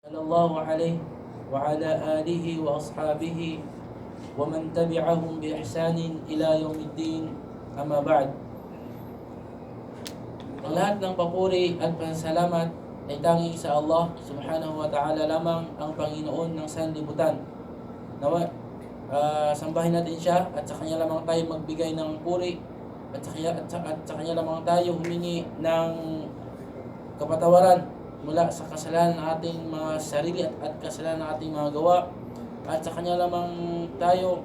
sallallahu alaihi wa ala alihi wa ashabihi wa man tabi'ahum bi ihsanin ila yaumiddin, amma ba'd. Ang lahat ng papuri at pasalamat ay tanging sa Allah subhanahu wa ta'ala lamang, ang Panginoon ng sanlibutan. Nawa, sambahin natin siya at sa kanya lamang tayo magbigay ng puri at sa kanya lamang tayo humingi ng kapatawaran mula sa kasalanan ng ating mga sarili at kasalanan ng ating mga gawa, at sa kanya lamang tayo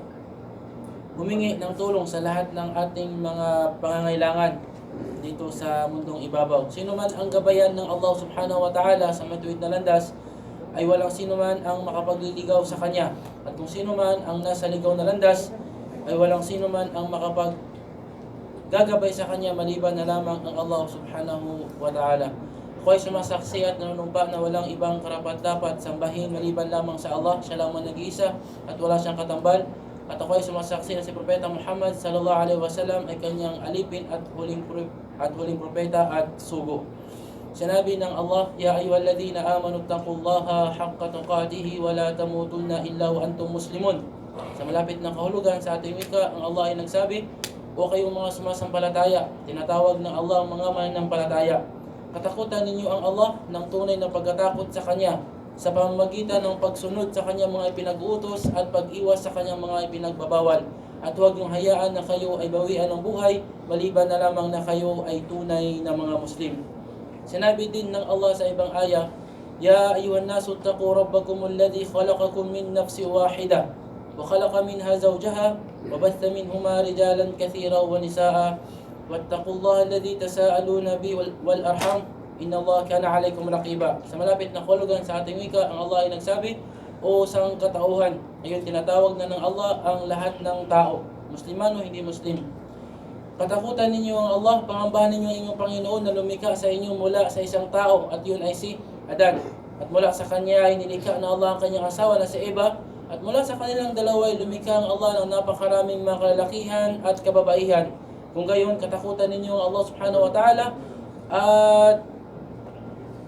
humingi ng tulong sa lahat ng ating mga pangangailangan dito sa mundong ibabaw. Sino man ang gabayan ng Allah subhanahu wa ta'ala sa matuwid na landas, ay walang sino man ang makapagliligaw sa kanya. At kung sino man ang nasa ligaw na landas, ay walang sino man ang gagabay sa kanya maliban na lamang ang Allah subhanahu wa ta'ala. Ako ay sumasaksi at nanunumpa na walang ibang karapat-dapat sambahin maliban lamang sa Allah. Siya lamang nag-iisa at wala siyang katambal. At ako ay sumasaksi na si Propeta Muhammad sallallahu alaihi wasallam ay kanyang alipin at huling propeta at sugo. Sinabi ng Allah, Ya ayyuhalladhina amanu taqullaha haqqa tuqatih wa la tamutunna illa wa antum muslimun. Sa malapit ng kahulugan sa ating wika, ang Allah ay nagsabi, O kayong mga sumasampalataya, tinatawag ng Allah ang mga mananampalataya. Katakutan ninyo ang Allah ng tunay na pagkatakot sa Kanya sa pamamagitan ng pagsunod sa Kanyang mga ipinag-uutos at pag-iwas sa Kanyang mga ipinagbabawal. At huwag niyong hayaan na kayo ay bawian ng buhay maliban na lamang na kayo ay tunay na mga Muslim. Sinabi din ng Allah sa ibang aya, Ya ayuhan nasu taqu rabbakum alladhi khalaqakum min nafsin wahida wa khalaqa minha zawjaha wa batha minhuma rijalan kathira wa nisaa wattaqullaha alladhi tasaaluna bihi wal arham innallaha kana alaykum raqiba. Sa malapit na kahulugan sa ating wika, ang Allah ay nagsabi, O sang katauhan, ngayon tinatawag na ng Allah ang lahat ng tao, musliman o hindi muslim. Katakutan ninyo ang Allah, pangambahan ninyo ang inyong Panginoon na lumikha sa inyo mula sa isang tao, at yun ay si Adan. At mula sa kanya ay nilikha na Allah ang kanyang asawa na si Eva, at mula sa kanilang dalawa ay lumikha ang Allah ng napakaraming mga kalalakihan at kababaihan. Kung gayon, katakutan ninyo ang Allah subhanahu wa ta'ala, at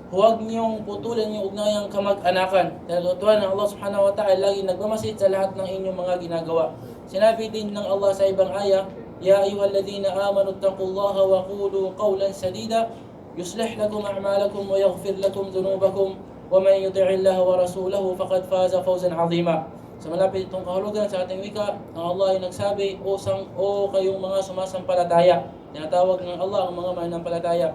huwag niyong putulin yung ugnayang kamag-anakan. Dahil tutuhan ng Allah subhanahu wa ta'ala lagi nagmamasid sa lahat ng inyong mga ginagawa. Sinabi din ng Allah sa ibang aya, Ya ayyuhalladhina amanu taqullaha wa qulu qawlan sadida yuslih lakum a'malakum wa yaghfir lakum dhunubakum wa man yuti'illaha wa rasulahu faqad faza fawzan 'azima. Sa malapit itong kahulugan sa ating wika, ang Allah ay nagsabi, O kayong mga sumasampalataya, tinatawag ng Allah ang mga mananampalataya.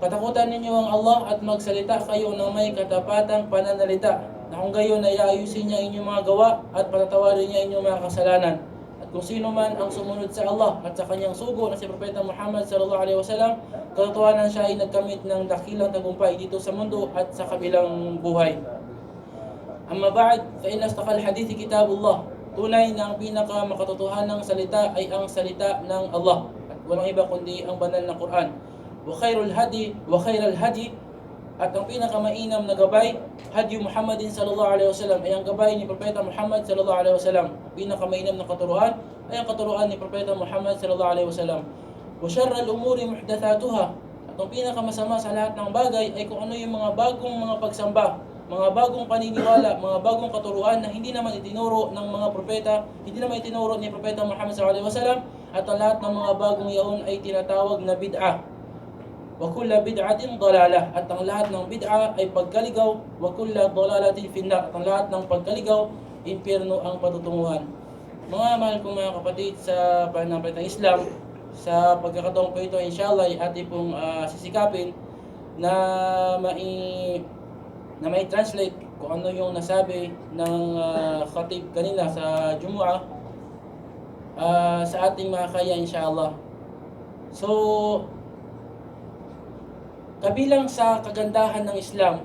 Katakutan ninyo ang Allah at magsalita kayo ng may katapatang pananalita, na kung gayon ay ayusin niya inyong mga gawa at patatawarin niya inyong mga kasalanan. At kung sino man ang sumunod sa Allah at sa kanyang sugo na si Propeta Muhammad sallallahu alaihi wasallam, katotohanan siya ay nagkamit ng dakilang tagumpay dito sa mundo at sa kabilang buhay. Amma ba'd, fa inna astaqal hadithi kitabullah. Tunay na ang pinaka makatotohanang salita ay ang salita ng Allah at walang iba kundi ang banal na Quran. Wa khairul hadi, at ang pinakamainam na gabay, hadi Muhammadin sallallahu alaihi wasallam, ay ang gabay ni Propeta Muhammad sallallahu alaihi wasallam. Pinakamainam na katuruan ay ang katuruan ni Propeta Muhammad sallallahu alaihi wasallam. Wa sharral umuri muhdathatuha, at ang pinakamasama sa lahat ng bagay ay kung ano yung mga bagong mga pagsamba, mga bagong paniniwala, mga bagong katuruan na hindi naman itinuro ng mga propeta, hindi naman itinuro ni Propeta Muhammad sallallahu alaihi wasallam, at ang lahat ng mga bagong yaon ay tinatawag na bid'ah. Wa kulla bid'atin dalalah, at ang lahat ng bid'ah ay pagkaligaw. Wa kulla dalalatin finnar, at ang lahat ng pagkaligaw, impyerno ang patutunguhan. Mga mahal kong mga kapatid sa pananampalatayang Islam, sa pagkakataong po ito, inshallah, ay ating pong sisikapin na may translate kung ano yung nasabi ng khatib kanina sa Jumu'ah sa ating mga kaya, inshallah. So, kabilang sa kagandahan ng Islam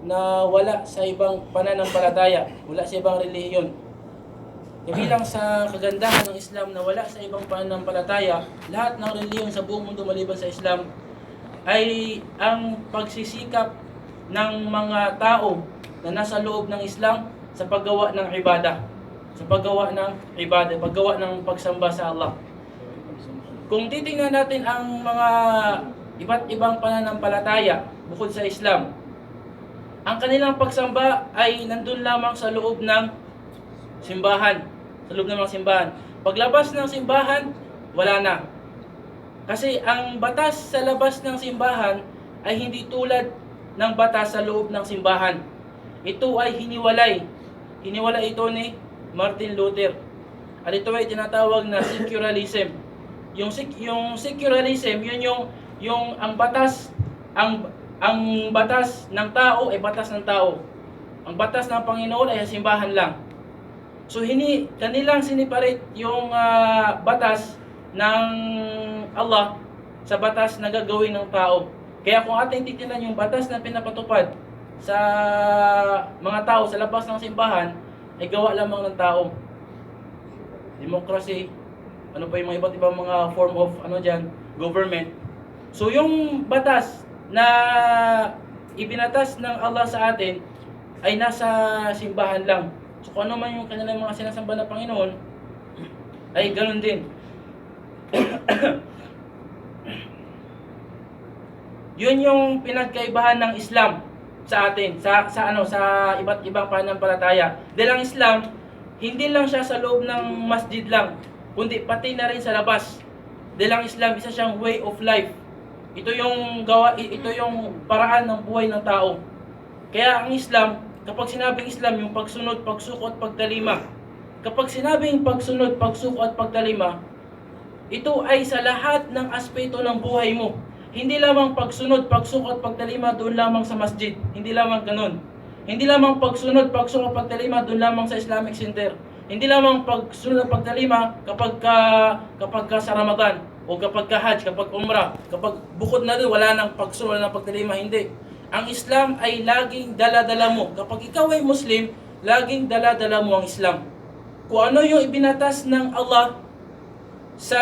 na wala sa ibang pananampalataya, wala sa ibang relihiyon. Kabilang sa kagandahan ng Islam na wala sa ibang pananampalataya, lahat ng relihiyon sa buong mundo maliban sa Islam, ay ang pagsisikap ng mga tao na nasa loob ng Islam sa paggawa ng ibadah, paggawa ng pagsamba sa Allah. Kung titingnan natin ang mga iba't ibang pananampalataya bukod sa Islam, Ang kanilang pagsamba ay nandun lamang sa loob ng simbahan. Sa loob ng mga simbahan. Paglabas ng simbahan, wala na. Kasi ang batas sa labas ng simbahan ay hindi tulad ng batas sa loob ng simbahan. Ito ay hiniwalay. Hiniwalay ito ni Martin Luther. At ito ay tinatawag na secularism. Yung secularism, yun yung ang batas ang batas ng tao ay batas ng tao. Ang batas ng Panginoon ay simbahan lang. So kanilang siniparate yung batas ng Allah sa batas na gagawin ng tao. Kaya kung ating titingnan yung batas na pinapatupad sa mga tao sa labas ng simbahan, ay gawa lamang ng tao. Democracy, ano pa yung mga iba't ibang mga form of government. So yung batas na ibinatas ng Allah sa atin ay nasa simbahan lang. So kung ano man yung kanilang mga sinasamba na Panginoon, ay ganun din. Yun yung pinagkaibahan ng Islam sa atin, sa iba't ibang pananampalataya. Dahil ang Islam, hindi lang siya sa loob ng masjid lang, kundi pati na rin sa labas. Dahil ang Islam, isa siyang way of life. Ito yung paraan ng buhay ng tao. Kaya ang Islam, kapag sinabing Islam, yung pagsunod, pagsuko at pagtalima. Kapag sinabing pagsunod, pagsuko at pagtalima, ito ay sa lahat ng aspeto ng buhay mo. Hindi lamang pagsunod, pagsuko at pagtalima doon lamang sa masjid. Hindi lamang ganun. Hindi lamang pagsunod, pagsuko at pagtalima doon lamang sa Islamic Center. Hindi lamang pagsunod at pagtalima kapag sa Ramadan o kapag Hajj, kapag Umrah, kapag bukod na doon wala nang pagsunod ng pagtalima. Hindi. Ang Islam ay laging dala-dala mo. Kapag ikaw ay Muslim, laging dala-dala mo ang Islam. Kung ano yung ibinatas ng Allah sa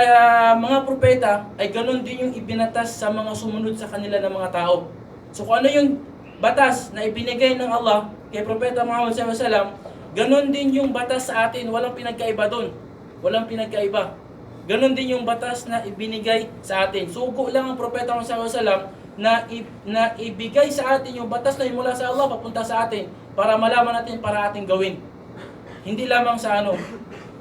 mga propeta, ay ganun din yung ibinatas sa mga sumunod sa kanila ng mga tao. So kung ano yung batas na ibinigay ng Allah kay Propeta Muhammad SAW, ganun din yung batas sa atin, walang pinagkaiba doon. Walang pinagkaiba. Ganun din yung batas na ibinigay sa atin. Sugo lang ang Propeta Muhammad SAW na ibigay sa atin yung batas na mula sa Allah papunta sa atin para malaman natin para ating gawin. Hindi lamang sa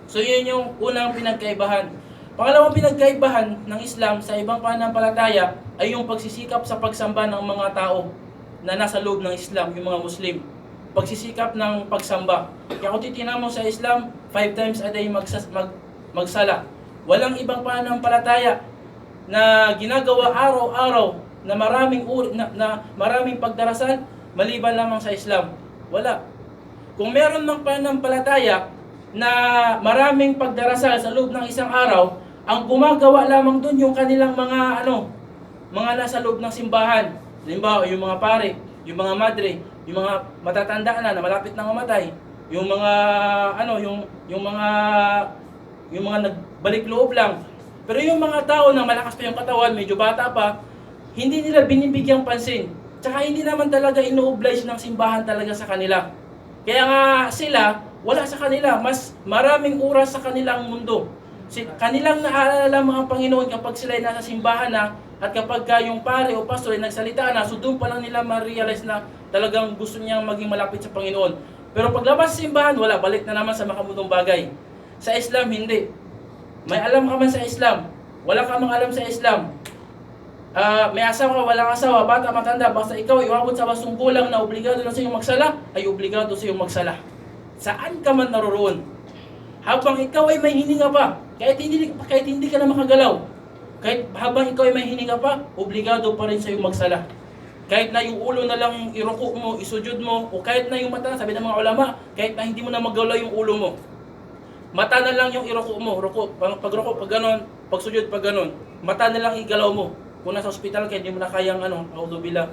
So yun yung unang pinagkaibahan. Pangalawang pinagkaibahan ng Islam sa ibang pananampalataya ay yung pagsisikap sa pagsamba ng mga tao na nasa loob ng Islam, yung mga Muslim. Pagsisikap ng pagsamba. Kaya kung titingnan mo sa Islam, 5 times a day magsala. Walang ibang pananampalataya na ginagawa araw-araw na maraming pagdarasal maliban lamang sa Islam. Wala. Kung meron ng pananampalataya na maraming pagdarasal sa loob ng isang araw, ang gumagawa lamang dun yung kanilang mga nasa loob ng simbahan. Halimbawa, yung mga pare, yung mga madre, yung mga matatanda na malapit na mamatay, yung mga yung mga nagbalik loob lang. Pero yung mga tao na malakas pa yung katawan, medyo bata pa, hindi nila binibigyang pansin. Tsaka hindi naman talaga ino-oblige ng simbahan talaga sa kanila. Kaya nga sila, wala sa kanila, mas maraming oras sa kanilang mundo. Kanilang naalala mga Panginoon kapag sila ay nasa simbahan na, at kapag yung pare o pastor ay nagsalita na, so doon pa lang nila ma-realize na talagang gusto niyang maging malapit sa Panginoon. Pero paglabas sa simbahan, wala, balik na naman sa makamundong bagay. Sa Islam, hindi. May alam ka man sa Islam, wala ka mang alam sa Islam. May asawa ka, walang asawa, bata, matanda, basta ikaw iwabot sa basong kulang na obligado na sa iyong magsala, ay obligado sa iyong magsala. Saan ka man naroroon. Habang ikaw ay may hininga pa, kahit hindi ka na makagalaw, kahit habang ikaw ay may hininga pa, obligado pa rin sa iyong magsala. Kahit na yung ulo na lang iruko mo, isujud mo, o kahit na yung mata, sabi ng mga ulama, kahit na hindi mo na magalaw yung ulo mo, mata na lang yung iruko mo, pag ruko, pag ganon, pag sujud, pag ganon, mata na lang igalaw mo. Kung nasa ospital ka, hindi mo na kayang audubila.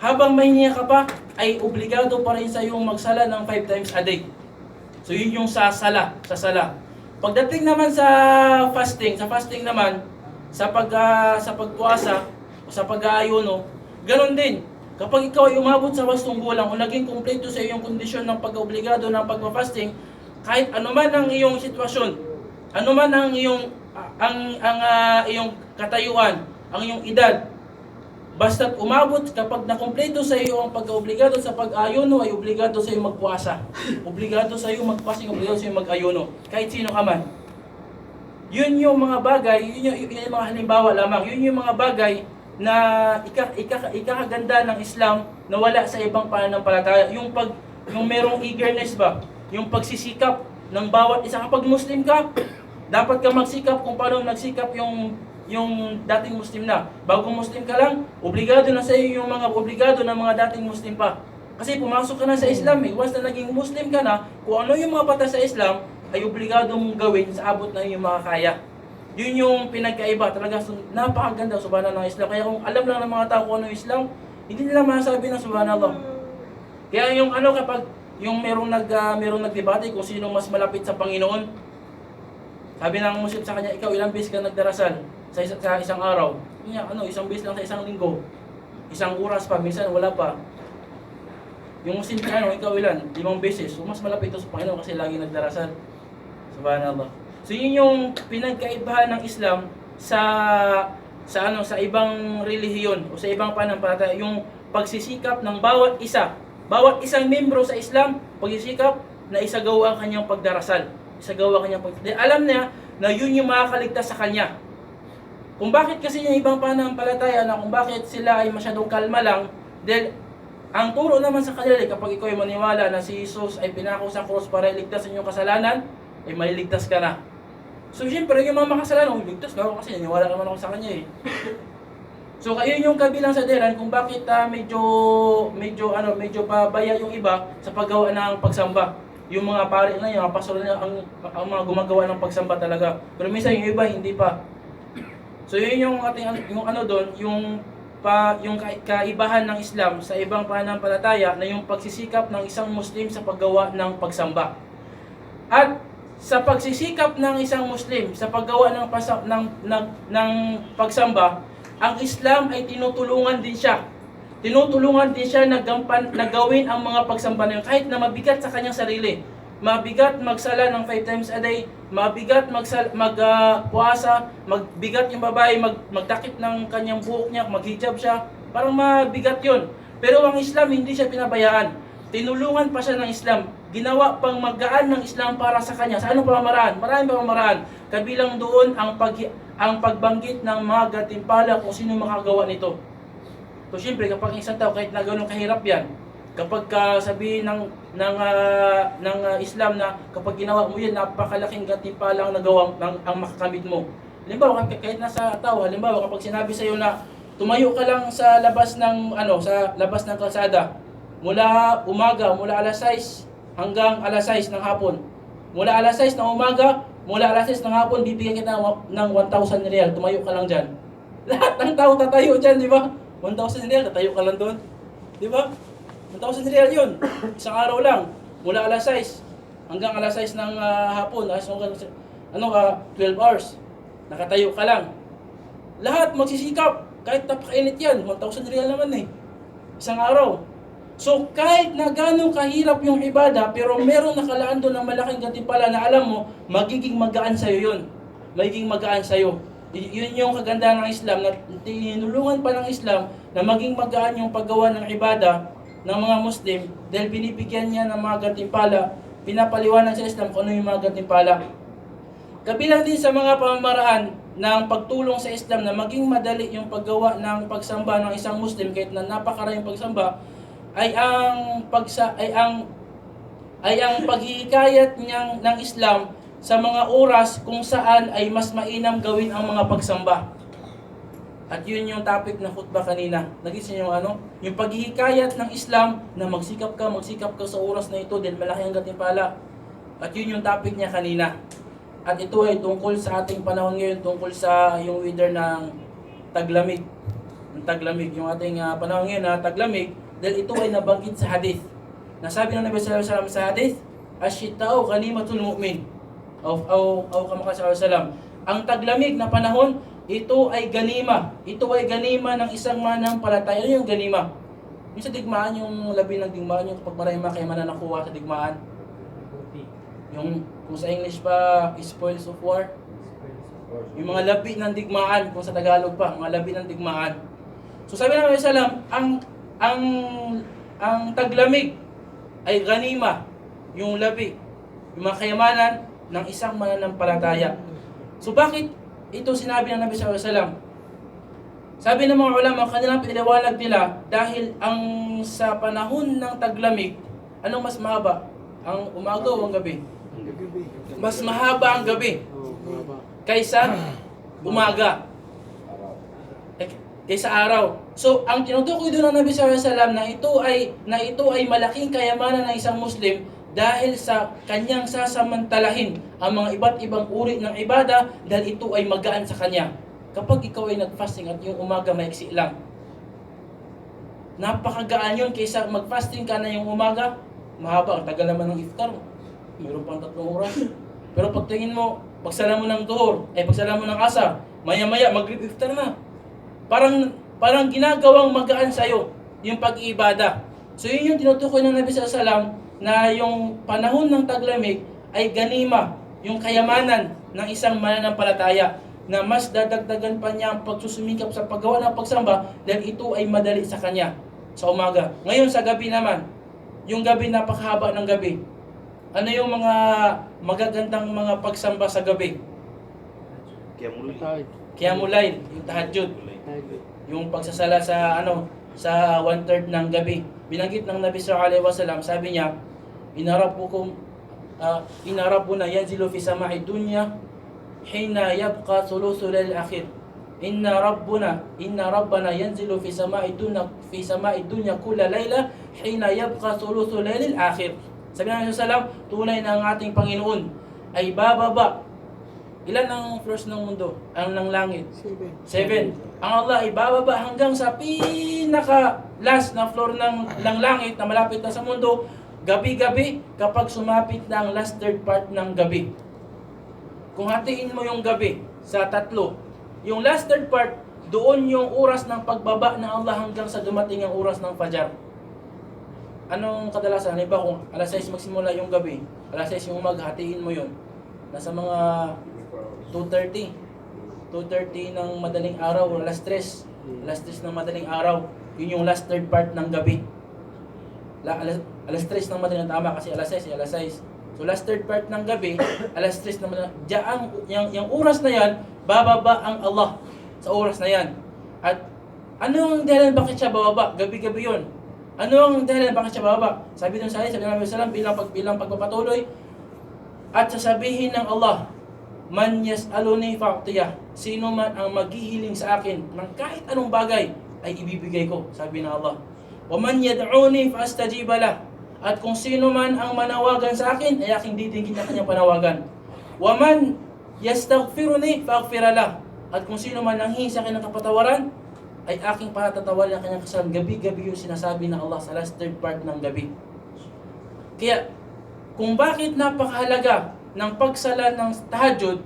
Habang may hininga ka pa, ay obligado pa rin sa iyong magsala ng 5 times a day. So yun yung sa sala. Pagdating naman sa fasting naman, sa pagpuasa, o sa pag-aayuno, ganon din. Kapag ikaw ay umabot sa wastong gulang, o naging kumpleto sa iyong kondisyon ng pag-obligado ng pagpa-fasting, kahit anuman ang iyong sitwasyon, anuman ang iyong iyong katayuan, ang iyong edad, Basta't umabot, kapag nakumpleto sa iyo ang pag-obligado sa pag-ayuno, ay obligado sa iyo magpuasa. Obligado sa iyo magpasing, obligado sa iyo mag-ayuno. Kahit sino ka man. Yun yung mga bagay, yun yung mga halimbawa lamang. Yun yung mga bagay na ikakaganda ng Islam na wala sa ibang pananampalataya. Yung merong eagerness ba? Yung pagsisikap ng bawat isa. Kapag Muslim ka, dapat ka magsikap kung paano nagsikap yung dating Muslim na. Bagong Muslim ka lang, obligado na sa iyo yung mga obligado ng mga dating Muslim pa. Kasi pumasok ka na sa Islam eh. Once na naging Muslim ka na, kung ano yung mga batas sa Islam, ay obligado mong gawin sa abot na yung makakaya. Yun yung pinagkaiba. Talaga napakaganda subhanallah ng Islam. Kaya kung alam lang ng mga tao kung ano yung Islam, hindi nila masasabi ng subhanallah. Kaya yung kapag yung merong nagdebate kung sino mas malapit sa Panginoon, sabi ng Muslim sa kanya, ikaw ilang beses ka nagdarasal sa isang araw? Isang beses lang sa isang linggo. Isang oras pa, minsan wala pa. Yung Muslim ka, ikaw ilan? 5 beses. So mas malapit ito sa Panginoon kasi lagi nagdarasal. Subhanallah. So yun yung pinagkaibahan ng Islam sa ibang relihiyon o sa ibang pananampalataya, yung pagsisikap ng bawat isang membro sa Islam, pagsisikap na isagawa ang kanyang pagdarasal. Alam niya na yun yung makakaligtas sa kanya. Kung bakit kasi yung ibang pananampalataya na kung bakit sila ay masyadong kalma lang, dahil ang turo naman sa kanila, kapag ikaw ay maniwala na si Jesus ay pinako sa cross para iligtas ang iyong kasalanan, ay maliligtas ka na. So siyempre, yung mga makasalanan, ligtas ka kasi naniwala naman ako sa kanya eh. So ayun yung kabilang sa dahilan kung bakit medyo pabaya yung iba sa paggawa ng pagsamba. Yung mga pari na, yung mga pastor na, ang mga gumagawa ng pagsamba talaga. Pero minsan yung iba hindi pa. So yun yung yung kaibahan ng Islam sa ibang pananampalataya na yung pagsisikap ng isang Muslim sa paggawa ng pagsamba. At sa pagsisikap ng isang Muslim sa paggawa ng pagsamba, ang Islam ay tinutulungan din siya. Tinutulungan din siya na gawin ang mga pagsamba na yun kahit na mabigat sa kanyang sarili. Mabigat magsala ng 5 times a day, mabigat magpuasa, magbigat yung babae, magtakip ng kanyang buhok niya, maghijab siya, parang mabigat yun. Pero ang Islam hindi siya pinabayaan. Tinulungan pa siya ng Islam. Ginawa pang magaan ng Islam para sa kanya. Sa anong pamamaraan? Maraming pamamaraan. Kabilang doon ang pagbanggit ng mga gantimpala kung sino makagawa nito. So siyempre kapag isang tao kahit na gano'ng kahirap yan, kapag sabihin ng Islam na kapag ginawa mo yan, napakalaking gantimpala ang nagawa ang makakamit mo. Halimbawa kahit nasa tao, halimbawa kapag sinabi sa iyo na tumayo ka lang sa labas ng kalsada mula umaga, mula alas 6 hanggang alas 6 ng hapon. Mula alas 6 ng umaga, mula alas 6 ng hapon, bibigyan kita ng 1,000 real. Tumayo ka lang dyan. Lahat ng tao tatayo dyan, di ba? 1,000 real, tatayo ka lang doon. Di ba? 1,000 real yun. Isang araw lang. Mula alas 6 hanggang alas 6 ng hapon, 12 hours. Nakatayo ka lang. Lahat magsisikap. Kahit napakainit yan, 1,000 real naman eh. Isang araw. So kahit na gano'ng kahirap yung ibada, pero merong nakalaan doon ng malaking gantimpala na alam mo, magiging magaan sa'yo yun. Magiging magaan sa'yo. Yun yung kagandahan ng Islam, na tinulungan pa ng Islam na maging magaan yung paggawa ng ibada ng mga Muslim dahil binibigyan niya ng mga gantimpala, pinapaliwanag sa Islam kung ano yung mga gantimpala. Kabilang din sa mga pamamaraan ng pagtulong sa Islam na maging madali yung paggawa ng pagsamba ng isang Muslim kahit na napakaraming pagsamba, ay ang paghihikayat ng Islam sa mga oras kung saan ay mas mainam gawin ang mga pagsamba. At yun yung topic ng khutbah kanina. Nagising yung yung paghihikayat ng Islam na magsikap ka sa oras na ito dahil malaki ang gantimpala. At yun yung topic niya kanina. At ito ay tungkol sa ating panahon ngayon, tungkol sa yung weather ng taglamig. Yung ating panahon ngayon na taglamig, dahil ito ay nabanggit sa hadith. Nasabi ng Nabi sallallahu alaihi wasallam sa hadith, "Ash-shita'u ghanimatul mu'min." O kama ka sallallahu alaihi wasallam. Ang taglamig na panahon, ito ay ganima. Ito ay ganima ng isang mananampalataya. Ano yung ganima? Yung sa digmaan, yung labi ng digmaan, yung kapag maraming mga kayamanan nakuha sa digmaan. Yung kung sa English pa, spoils of war. Yung mga labi ng digmaan, kung sa Tagalog pa, mga labi ng digmaan. So sabi ng Nabi sallam, ang ang taglamig ay ganima, yung labi, yung mga kayamanan ng isang mananampalataya. So bakit ito sinabi ng Nabi sallallahu alaihi wasallam? Sabi ng mga ulama, kanilang pinaliwanag nila dahil ang sa panahon ng taglamig, anong mas mahaba? Ang umaga o ang gabi? Mas mahaba ang gabi kaysa umaga. Kaysa araw. So, ang tinutukoy doon ng Nabi sallallahu alaihi wasallam na ito ay malaking kayamanan ng isang Muslim dahil sa kanyang sasamantalahin ang mga iba't ibang uri ng ibada dahil ito ay magaan sa kanya. Kapag ikaw ay nag-fasting at yung umaga maiksi lang, napakagaan yun kaysa mag-fasting ka na yung umaga, mahaba, ang tagal naman ng iftar. Mayroon pang 3 oras. Pero pagtingin mo, pagsala mo ng duhur, pagsala mo ng asar, maya-maya mag-grip iftar na. Parang ginagawang magaan sa'yo yung pag-iibada. So yun yung tinutukoy ng Nabi sallallahu alaihi wasallam na yung panahon ng taglamig ay ganima, yung kayamanan ng isang mananampalataya na mas dadagdagan pa niya ang pagsusumikap sa paggawa ng pagsamba dahil ito ay madali sa kanya sa umaga. Ngayon sa gabi naman, yung gabi napakahaba ng gabi. Ano yung mga magagandang mga pagsamba sa gabi? Qiyamul Lail, yung tahajjud. Yung pagsasala sa sa 1/3 ng gabi. Binanggit ng Nabi sallallahu alaihi wasallam, sabi niya, Inna Rabbuna yanzilu fi sama'i dunya hina yabqa thuluthul lail akhir. Inna Rabbana yanzilu fi sama'i dunya kulla layla hina yabqa thuluthul lail akhir. Sabi ng Nabi sallallahu alaihi wasallam, tunay na ang ating Panginoon ay bababa. Ilan ang floors ng mundo? Ang ng langit? 7. Ang Allah ay bababa hanggang sa pinaka last na floor ng langit na malapit na sa mundo, gabi-gabi kapag sumapit na ang last third part ng gabi. Kung hatiin mo yung gabi sa 3, yung last third part, doon yung oras ng pagbaba ng Allah hanggang sa dumating ang oras ng Fajar. Anong kadalasan? Halimbawa kung alas 6 magsimula yung gabi, alas 6 yung umaga, hatiin mo yun. Nasa mga 2:30 ng madaling araw, alas 3 ng madaling araw, yun yung last third part ng gabi. Alas 3 ng madaling, tama kasi alas 6, alas 6. So last third part ng gabi, alas 3 ng madaling, yung oras na yan, bababa ang Allah sa oras na yan. At ano ang dahilan bakit siya bababa? Gabi-gabi yun. Ano ang dahilan bakit siya bababa? Sabi ng Nabi sallam, bilang pagpapatuloy, at sasabihin ng Allah, Man yas'aluni fa'tiyah. Sino man ang maghihiling sa akin ng kahit anong bagay ay ibibigay ko, sabi ng Allah. Wa man yad'uni fa'astajiba lah. At kung sino man ang manawagan sa akin ay aking didinggin na kanyang panawagan. Wa man yastaghfiruni fa'aghfir lah. At kung sino man ang hihingi sa akin ng kapatawaran ay aking patatawarin ang kanyang kasalanan. Gabi-gabi yung sinasabi ng Allah sa last third part ng gabi. Kaya kung bakit napakahalaga ng pagsala ng tahajjud,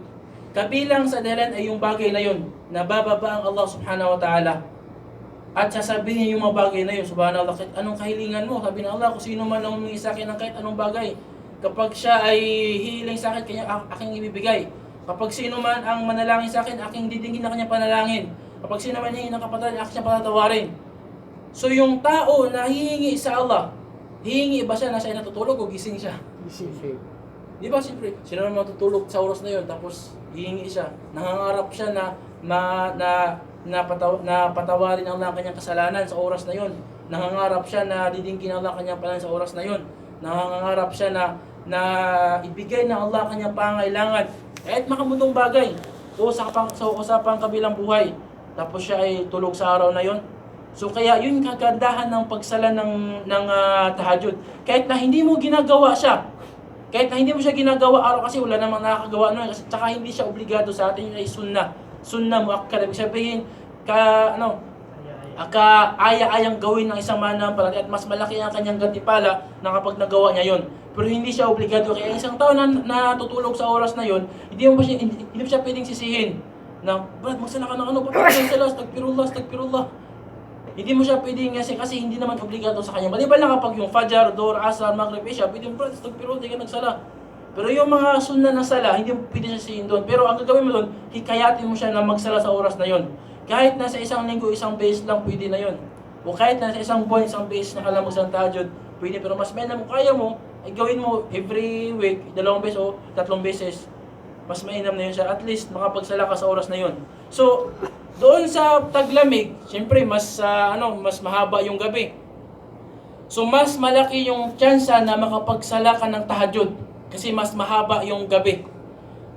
kabilang sa dahilan ay yung bagay na yun, na bababa ang Allah subhanahu wa ta'ala. At sasabihin yung mga bagay na yun, subhanallah, kahit anong kahilingan mo, sabi ng Allah, kung sino man ang humingi sa akin ng kahit anong bagay, kapag siya ay hihiling sa akin, kanya aking ibibigay. Kapag sino man ang manalangin sa akin, aking didinggin na kanya panalangin. Kapag sino man hihingi ng kapatawaran, aking siya patatawarin. So yung tao na hihingi sa Allah, hihingi ba siya na siya ay natutulog o gising siya? Gising. Di ba siyempre, sino naman matutulog sa oras na yun, tapos hihingi siya. Nangangarap siya na patawarin ang kanyang kasalanan sa oras na yun. Nangangarap siya na didinggin Allah kanyang pangalan sa oras na yun. Nangangarap siya na ibigay ng Allah kanyang pangailangan. Kahit makamundong bagay, o sa usapang kabilang buhay. Tapos siya ay tulog sa araw na yun. So kaya yun kagandahan ng pagsala ng tahajjud. Kahit na hindi mo ginagawa siya, kahit na hindi mo siya ginagawa araw kasi wala namang nakakagawa nun, kasi tsaka hindi siya obligado sa atin, yun ay sunnah muakkad. Ibig sabihin kaaya-ayang gawin ng isang mananampalataya at mas malaki ang kanyang gantimpala na kapag nagawa niya yon. Pero hindi siya obligado. Kaya isang tao na natutulog sa oras na yon, hindi mo siya pwedeng sisihin na, Brad, magsala ka ng bakit magsala, astagfirullah. Hindi mo siya pwedeng kasi hindi naman obligado sa kanya. Maliban lang kapag yung Fajar, Dhuhr, Asar, Maghrib, Isha, pwede mo, Brad, astagfirullah, hindi ka nagsala. Pero yung mga sunnah na sala, hindi mo pwede siya sihin doon. Pero ang gagawin mo doon, hikayatin mo siya na magsala sa oras na yon. Kahit nasa isang linggo, isang beses lang, pwede na yun. O kahit nasa isang buwan, isang beses na kalamog sa tahajjud, pwede. Pero mas mainam kung kaya mo, ay gawin mo every week, 2 beses o 3 beses. Mas mainam na yun siya. At least makapagsala ka sa oras na yun. So, doon sa taglamig, siyempre mas mahaba yung gabi. So mas malaki yung tsansa na makapagsala ka ng tahajjud kasi mas mahaba yung gabi.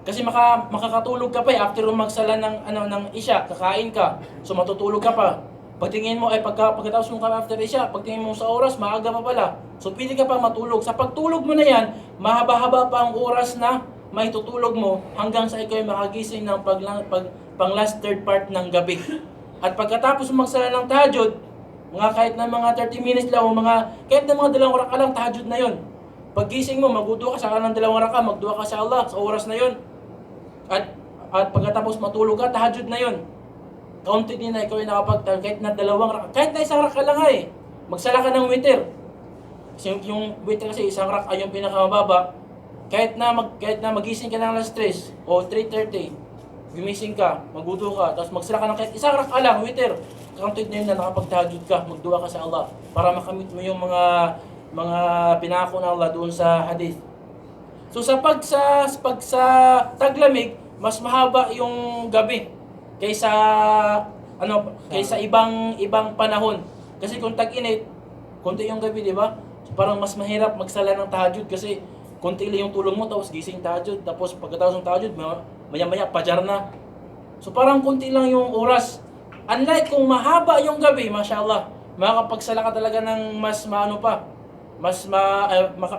Kasi makakatulog ka pa after magsala ng isya, kakain ka. So matutulog ka pa. Pagtingin mo ay pagkatapos mo ka after isya, pagtingin mo sa oras, maaga pa pala. So pwede ka pa matulog. Sa pagtulog mo na yan, mahaba-haba pa ang oras na maitutulog mo hanggang sa ikaw ay makagising ng pang last third part ng gabi. At pagkatapos mo magsala ng tahajjud, kahit na mga 30 minutes lang o kahit na mga 2 raka lang, tahajjud na yon. Paggising mo, magduha ka sa kanang 2 raka, magduha ka sa Allah sa oras na yon. At pagkatapos matulog ka, tahajjud na yon. Kaunti din na ikaw ay nakapagtahajjud kahit na 2 raka, kahit na 1 raka lang ay. Magsala ka ng witr. Kasi yung witr kasi 1 raka yung pinakamababa. Kahit na magising ka ng alas 3 o 3:30, gumising ka, magwudu ka, tapos magsala ka ng kahit 1 raka lang, witr. Kaunti na yun na nakapagtahajjud ka, magduha ka sa Allah para makamit mo yung mga pinako ng Allah doon sa hadith. So sa taglamig, mas mahaba yung gabi kaysa ibang panahon. Kasi kung tag-init, konti yung gabi, di ba? So parang mas mahirap magsala ng tahajjud kasi konti lang yung tulog mo tapos gising tahajjud, tapos pagkatapos ng tahajjud, maya-maya pajar na. So parang konti lang yung oras. Unlike kung mahaba yung gabi, mashallah, makakapagsala ka talaga ng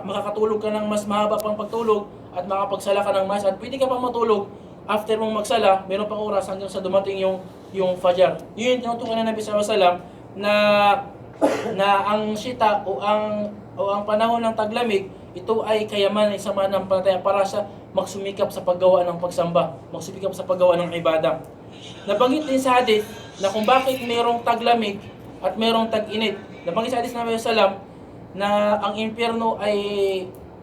makakatulog ka ng mas mahaba pang pagtulog at makapagsala ka ng at pwede ka pang matulog after mong magsala, meron pang oras hanggang sa dumating yung fajar. Yun yung tinutukoy ng Nabi sallallahu alaihi wasallam na ang syita o ang panahon ng taglamig, ito ay kayamanan ng mananampalataya para sa magsumikap sa paggawa ng pagsamba, magsumikap sa paggawa ng ibada. Nabanggit din sa hadith na kung bakit mayroong taglamig at mayroong tag-init. Nabanggit sa hadith ng Nabi sallallahu alaihi wasallam na ang impyerno ay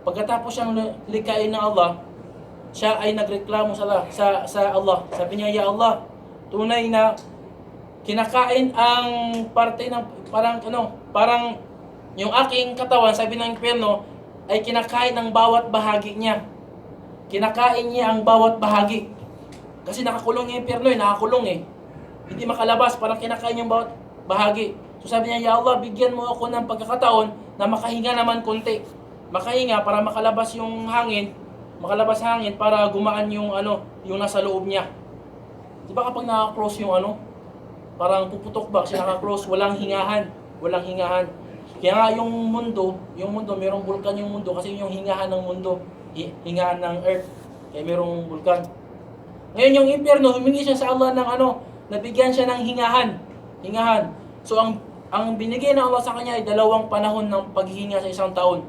pagkatapos siyang likain ng Allah, siya ay nagreklamo sa Allah. Sabi niya, "Ya Allah, tunay na kinakain ang parte ng parang yung aking katawan," sabi ng impyerno, "ay kinakain ang bawat bahagi niya." Kinakain niya ang bawat bahagi. Kasi nakakulong yung impyerno, nakakulong. Hindi makalabas, parang kinakain yung bawat bahagi. So sabi niya, "Ya Allah, bigyan mo ako ng pagkakataon na makahinga naman konti." Makahinga para makalabas hangin para gumaan yung nasa loob niya. 'Di ba kapag naka-close yung parang puputok ba kasi naka-close, walang hingahan. Kaya nga yung mundo, mayroong bulkan yung mundo kasi yung hingahan ng mundo, hingahan ng earth. Kaya mayroong bulkan. Ngayon yung impyerno, humingi siya sa Allah ng nabigyan siya ng hingahan. So ang binigay ng Allah sa kanya ay 2 panahon ng paghihinga sa isang taon.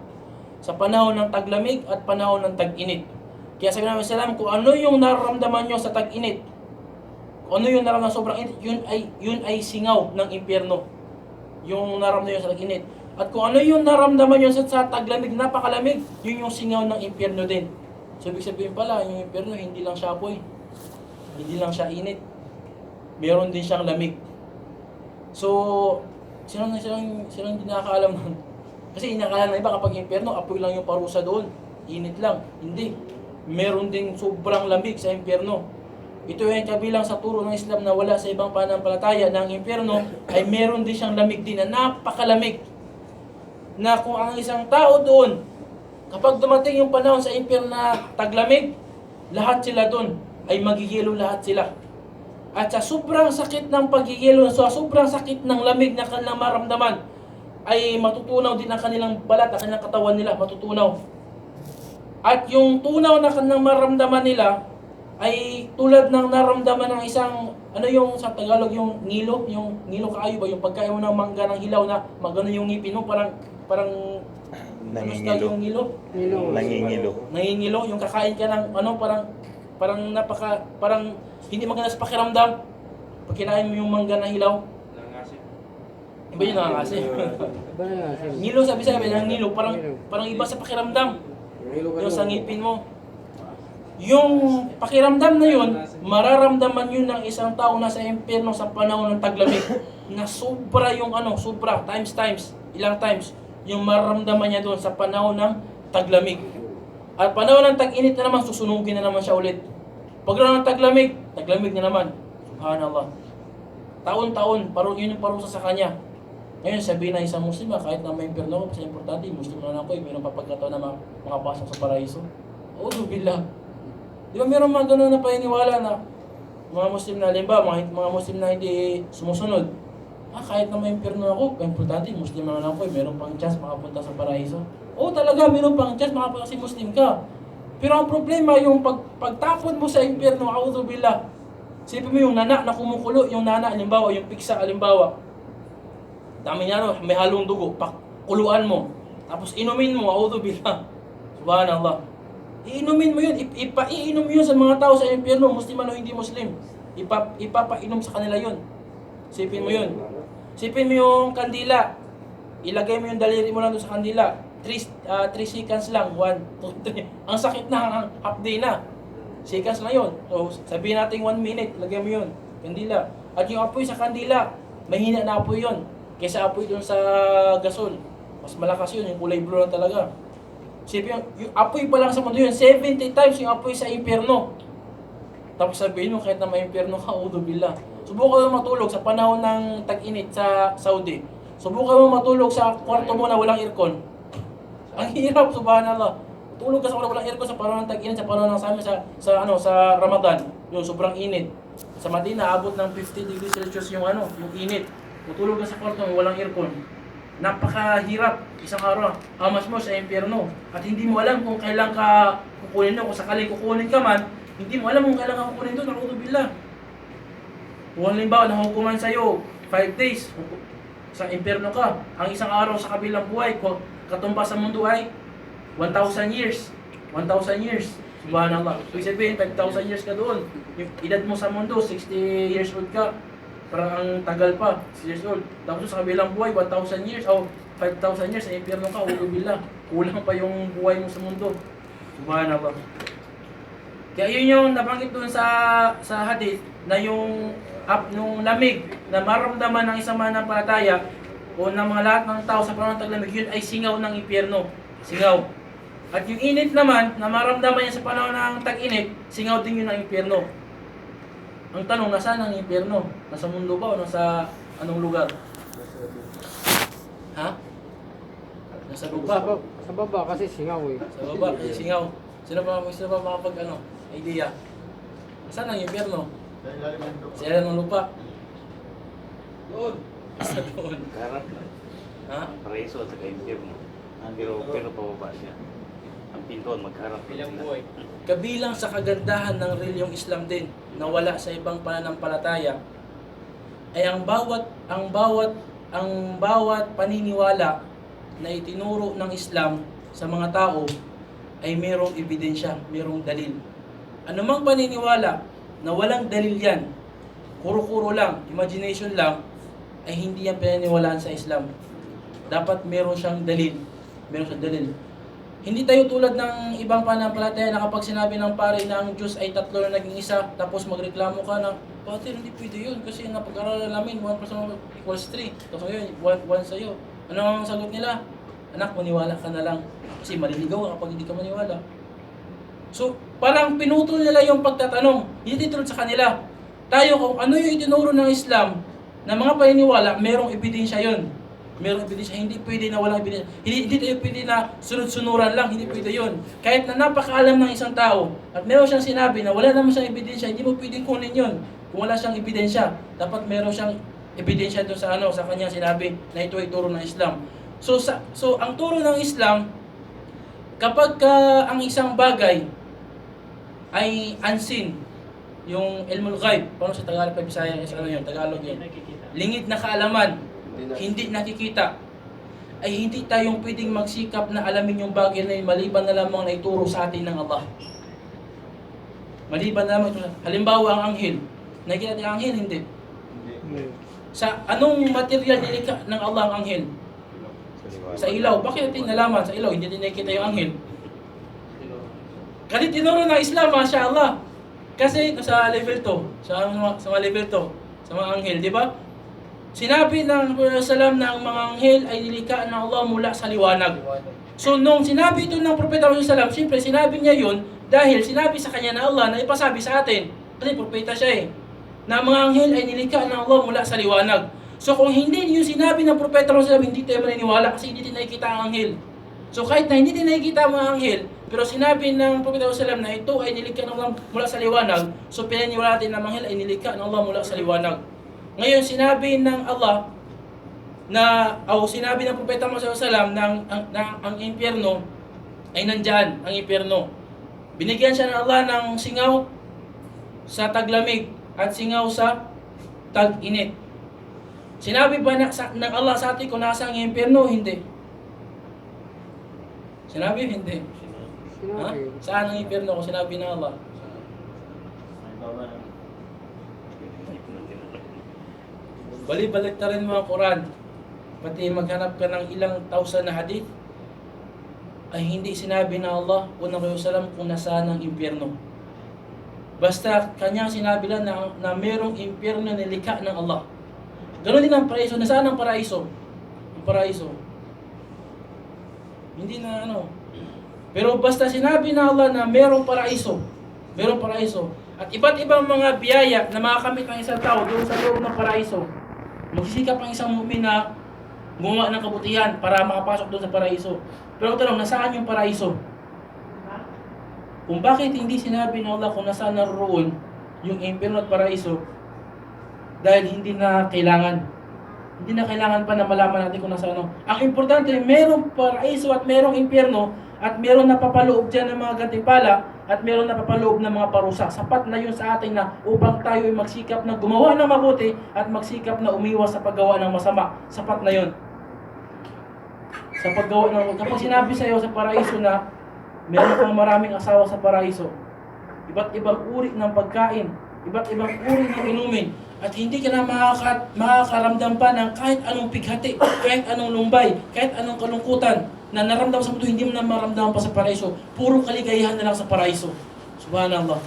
Sa panahon ng taglamig at panahon ng tag-init. Kaya sabi ng Islam, kung ano yung nararamdaman nyo sa tag-init, kung ano yung nararamdaman sobrang init, yun ay singaw ng impyerno. Yung nararamdaman nyo sa tag-init. At kung ano yung naramdaman nyo sa taglamig, napakalamig, yun yung singaw ng impyerno din. So ibig sabihin pala, yung impyerno hindi lang siya apoy, hindi lang siya init, meron din siyang lamig. So, silang hindi nakakaalam nun. Kasi inakala ng iba kapag impyerno, apoy lang yung parusa doon. Init lang. Hindi. Meron din sobrang lamig sa impyerno. Ito ay kabilang sa turo ng Islam na wala sa ibang pananampalataya na ang impyerno ay meron din siyang lamig din na napakalamig. Na kung ang isang tao doon, kapag dumating yung panahon sa impyerno na taglamig, lahat sila doon ay magigilo lahat sila. At sa sobrang sakit ng pagigilo, sa sobrang sakit ng lamig na kanilang maramdaman, ay matutunaw din ang kanilang balat, ang kanilang katawan nila, matutunaw. At yung tunaw na kanilang maramdaman nila, ay tulad ng naramdaman ng isang, yung sa Tagalog, yung ngilo kaayo ba, yung pagkain mo ng mangga ng hilaw na magano yung ngipin mo, parang nangingilo. Yung ngilo? Nangingilo, yung kakain ka ng, parang hindi maganda sa pakiramdam. Pag kinain mo yung mangga na hilaw, iba yun nangangasim. Ngilo, sabi ng ngilo, parang iba sa pakiramdam. Yung sa ngipin mo. Yung pakiramdam na yun, mararamdaman yun ng isang tao na sa impyerno sa panahon ng taglamig. Na sobra yung sobra, times, ilang times, yung mararamdaman niya doon sa panahon ng taglamig. At panahon ng tag-init na naman, susunugin na naman siya ulit. Pagkaroon ng taglamig na naman. Subhanallah. Taon-taon, yun yung parusa sa kanya. Ngayon, sabihin na isang Muslim, kahit na may impyerno ako, kasi importante, Muslim na ako, mayroong papagkataon na makapasok sa paraiso. A'udhu billah. Di ba meron mga ganun na paniniwala na mga Muslim na mga Muslim na hindi sumusunod. Kahit na may impyerno ako, importante, Muslim na ako, meron pang chance makapunta sa paraiso. Oo, talaga, meron pang chance makapunta kasi Muslim ka. Pero ang problema, yung pagtapon mo sa impyerno, a'udhu billah. Sipin mo yung nana na kumukulo, yung nana, alimbawa, yung piksa, alimbawa. Dami niya, may halong dugo, pakuluan mo. Tapos inumin mo, a'udhu billah. Subhanallah. Iinumin mo yun, ipaiinom yun sa mga tao sa impyerno, Muslim o hindi Muslim. Ipapainom sa kanila yun. Sipin mo yun. Sipin mo yung kandila. Ilagay mo yung daliri mo lang doon sa kandila. 3 seconds lang. 1, 2, 3. Ang sakit na, ang half day na. Seconds lang yun. So, sabihin natin 1 minute, lagay mo yun. Kandila. At yung apoy sa kandila, mahina na apoy yun. Kaysa apoy doon sa gasol. Mas malakas yun, yung kulay blue na talaga. Sipin yung apoy pa lang sa mundo yun, 70 times yung apoy sa impyerno. Tapos sabihin mo, kahit na may impyerno ka, a'udhu billah. Subukan mo matulog sa panahon ng tag-init sa Saudi. Subukan mo matulog sa kwarto mo na walang aircon. Ang hirap, subhanallah. Tulog ka sa walang aircon sa panahon ng tag-init, sa panahon ng sa Ramadan. Yung sobrang init. Sa Madina, abot ng 50 degrees Celsius yung init. Matulog ka sa kwarto mo walang aircon. Napakahirap isang araw, hamas mo sa impyerno at hindi mo alam kung kailan ka kukunin doon. Kung sakaling kukunin ka man, hindi mo alam kung kailan ka kukunin doon. A'udhu billah. Kung halimbawa nahukuman sa'yo 5 days sa impyerno ka, ang isang araw sa kabilang buhay ko katumbas sa mundo ay 1,000 years. 1,000 years. Subhanallah. Ibig sabihin 5,000 years ka doon. Yung edad mo sa mundo 60 years old ka. Parang ang tagal pa, 6 years old. Tapos sa kabilang buhay, 1,000 years o 5,000 years, sa impyerno ka, a'udhu billah. Kulang pa yung buhay mo sa mundo. Subhanallah. Kaya yun yung nabanggit doon sa hadith na yung lamig na maramdaman ng isang mananampalataya o ng mga lahat ng tao sa panahon ng taglamig, yun ay singaw ng impyerno. Singaw. At yung init naman na maramdaman niya sa panahon ng tag-init, singaw din yun ng impyerno. Ang tanong, nasaan ang impyerno? Nasa mundo ba o nasa anong lugar? Ha? Nasa baba. Sa baba kasi singaw eh. Sa baba, singaw. Sino ba makapag idea? Nasaan ang impyerno? Sa ilalim ng lupa. Doon. Sa doon. Karap. Ha? Preso at saka impyerno. Pero pababa siya. Ang pintuan magharap. Bilang buhay. Kabilang sa kagandahan ng reliyong Islam din na wala sa ibang pananampalataya ay ang bawat paniniwala na itinuro ng Islam sa mga tao ay mayroong ebidensya, mayroong dalil. Anumang paniniwala na walang dalil yan, kuro-kuro lang, imagination lang, ay hindi yan paniniwalaan sa Islam. Dapat meron siyang dalil. Hindi tayo tulad ng ibang pananampalataya na kapag sinabi ng pare na ang Diyos ay 3 na naging isa, tapos magreklamo ka na, Pater, hindi pwede yun kasi napag-aralan namin 1 plus 1 equals 3. Tapos ngayon, 1 sa'yo. Ano ang sagot nila? Anak, maniwala ka na lang. Kasi maliligaw ka kapag hindi ka maniwala. So, parang pinutol nila yung pagtatanong. Hindi tulad sa kanila. Tayo, kung ano yung itinuro ng Islam na mga paniniwala, merong ebidensya yun. Merong ebidensya, hindi pwede na walang ebidensya. Hindi tayo pwede na sunod-sunuran lang, hindi pwede yun. Kahit na napakaalam ng isang tao, at meron siyang sinabi na wala naman siyang ebidensya, hindi mo pwedeng kunin yun. Kung wala siyang ebidensya, dapat meron siyang ebidensya doon sa kanya sinabi na ito ay turo ng Islam. So ang turo ng Islam, kapag ang isang bagay ay unseen, yung ilmul ghaib, paano sa Tagalog, Bisaya, Tagalog yun, lingid na kaalaman, hindi nakikita, ay hindi tayong pwedeng magsikap na alamin yung bagay na yun maliban na lamang na ituro sa atin ng Allah. Maliban na lamang ito. Halimbawa ang anghel. Nakikita natin ang anghel? Hindi. Sa anong material nilikha ng Allah ang anghel? Sa ilaw. Bakit natin nalaman sa ilaw? Hindi din nakikita yung anghel. Kasi tinuro ng Islam, Masya Allah. Kasi sa level 2, sa mga level 2, sa mga anghel, di ba? Sinabi ng Propeta Sallam na ang mga anghel ay nilikha ng Allah mula sa liwanag. So nung sinabi ito ng Propeta Sallam, siyempre sinabi niya yun dahil sinabi sa kanya na Allah na ipasabi sa atin. Kasi propeta siya na mga anghel ay nilikha ng Allah mula sa liwanag. So kung hindi yung sinabi ng Propeta Sallam, hindi tayo maniniwala kasi hindi din nakikita ang anghel. So kahit na hindi din nakikita ang mga anghel, pero sinabi ng Propeta Sallam na ito ay nilikha ng Allah mula sa liwanag, so pinaniwala natin na ang anghel ay nilikha ng Allah mula sa liwanag. Ngayon sinabi ng Allah sinabi ng Propeta Muhammad SAW na ang impyerno ay nandyan, ang impyerno. Binigyan siya ng Allah ng singaw sa taglamig at singaw sa tag-init. Sinabi ba ng Allah sa atin kung nasa ang impyerno? Hindi. Sinabi? Hindi. Ha? Saan ang impyerno kung sinabi ng Allah? Bali-balik na rin mga Quran. Pati maghanap ka ng ilang tausan na hadith, ay hindi sinabi na Allah o ng Rasulullah kung nasaan ang impyerno. Basta kanya sinabi lang na mayroong impyerno na nilikha ng Allah. Ganon din ang paraiso. Nasaan ang paraiso? Ang paraiso. Hindi na ano. Pero basta sinabi na Allah na mayroong paraiso. Mayroong paraiso. At iba't ibang mga biyaya na makakamit ng isang tao doon sa loob ng paraiso. Magsisikap ang isang mu'min na gumawa ng kabutihan para makapasok doon sa paraiso. Pero tanong, nasaan yung paraiso? Kung bakit hindi sinabi ng Allah kung nasaan naroon yung impyerno at paraiso, dahil hindi na kailangan. Hindi na kailangan pa na malaman natin kung nasaan. Ang importante, merong paraiso at merong impyerno at merong napapaloob dyan ng mga gantimpala at merong napapaloob ng mga parusa. Sapat na yun sa atin na upang tayo ay magsikap na gumawa ng mabuti at magsikap na umiwas sa paggawa ng masama. Sapat na yun. Sa paggawa ng... Kapag sinabi sa iyo sa paraiso na meron kang maraming asawa sa paraiso, iba't ibang uri ng pagkain, iba't ibang uri ng inumin, at hindi ka na makakaramdam pa ng kahit anong pighati, kahit anong lumbay, kahit anong kalungkutan na naramdaman sa mundo, hindi mo na maramdaman pa sa paraiso. Puro kaligayahan na lang sa paraiso. Subhanallah.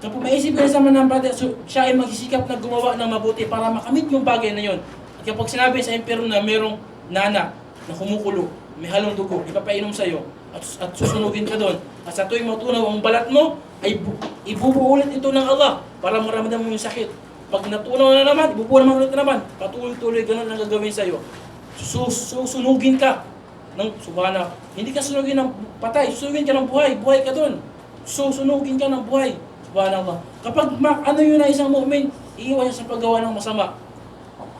Kapag maisip ka sa manambate, siya ay magsisikap na gumawa ng mabuti para makamit yung bagay na yun. At kapag sinabi sa impyerno na merong nana na kumukulo, may halong dugo, ipapainom sa iyo, at susunugin ka doon. At sa tuwing matunaw ang balat mo, ay ibubuulit ito ng Allah para maramdaman mo yung sakit. Pag natunaw na naman, ibubuo naman ulit na naman. Patuloy-tuloy ganun ang gagawin sa iyo. Susunugin ka ng subhana. Hindi ka sunugin ng patay, sunugin ka ng buhay. Buhay ka doon. Susunugin ka ng buhay. Subhanallah. Kapag ano yun na isang mu'min, iiwan siya sa paggawa ng masama.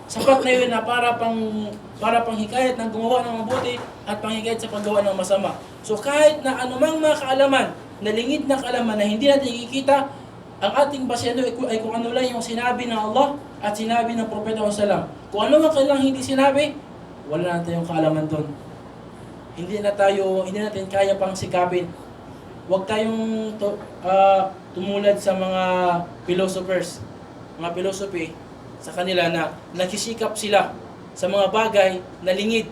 Sapat na yun na para pang hikayat ng gumawa ng mabuti at panghikayat sa paggawa ng masama. So kahit na anumang mga kaalaman, nalingid na kaalaman na hindi natin ikikita, ang ating basyado ay kung ano lang yung sinabi ng Allah at sinabi ng Propeta Sallam. Kung ano man kailang hindi sinabi, wala na tayong kaalaman doon. Hindi natin kaya pang sikapin. Huwag tayong tumulad sa mga philosophers, mga philosophy, sa kanila na nagsisikap sila sa mga bagay na lingid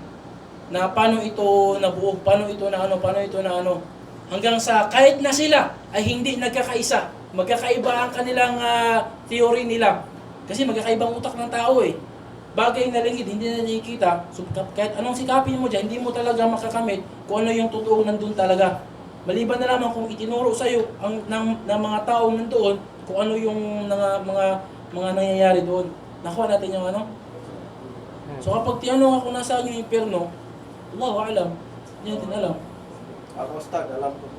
na paano ito nabuo, paano ito na ano, hanggang sa kahit na sila ay hindi nagkakaisa, magkakaiba ang kanilang theory nila kasi magkakaibang utak ng tao bagay na lingid, hindi na nakikita. So kahit anong sikapin mo dyan, hindi mo talaga makakamit kung ano yung totoo nandun talaga. Maliban na lamang kung itinuro sa iyo ng mga taong nandoon kung ano yung mga nangyayari doon. Nakuha natin yung ano? So kapag tinanong ako nasaan yung impyerno, Allahu a'lam, hindi natin alam. Ako, Ustad, alam ko.